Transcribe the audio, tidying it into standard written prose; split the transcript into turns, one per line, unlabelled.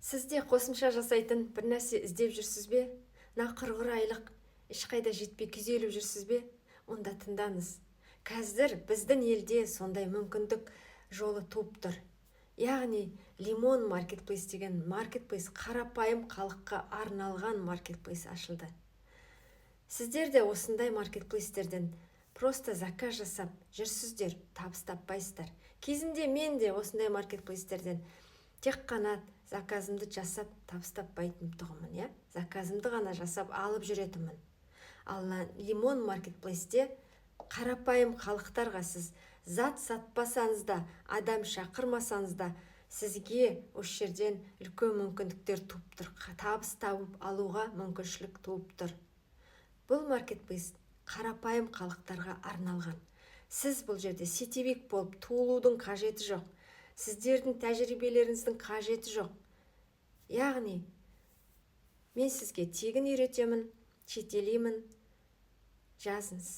Сізде қосымша жасайтын бір нәрсе іздеп жүрсіз бе? Құрғыр айлық ешқайда жетпей күйзеліп жүрсіз бе? Онда тыңдаңыз. Қазір біздің елде сондай мүмкіндік жолы туып тұр. Яғни Лимон маркетплейс деген маркетплейс қарапайым халыққа арналған маркетплейс ашылды. Сіздер де осындай маркетплейстерден просто заказ жасап жүрсіздер, табыс таппайсыздар. Кезінде мен де осындай маркетплейстерден тек қана заказымды жасап табыс таппайтын тұғымын, заказымды ғана жасап алып жүретінмін. Ал Лимон маркетплейсте қарапайым халықтарға сіз зат сатпасаңыз да, адам шақырмасаңыз да, сізге осы жерден үлкен мүмкіндіктер туып тұр, табыс тауып алуға мүмкіншілік туып тұр. Бұл маркетплейс қарапайым халықтарға арналған. Сіз бұл жерде сетевик болып туылудың қажеті жоқ. Сіздердің тәжірибелеріңіздің қажеті жоқ. Яғни, мен сізге тегін үйретемін, жетелеймін, жазыңыз.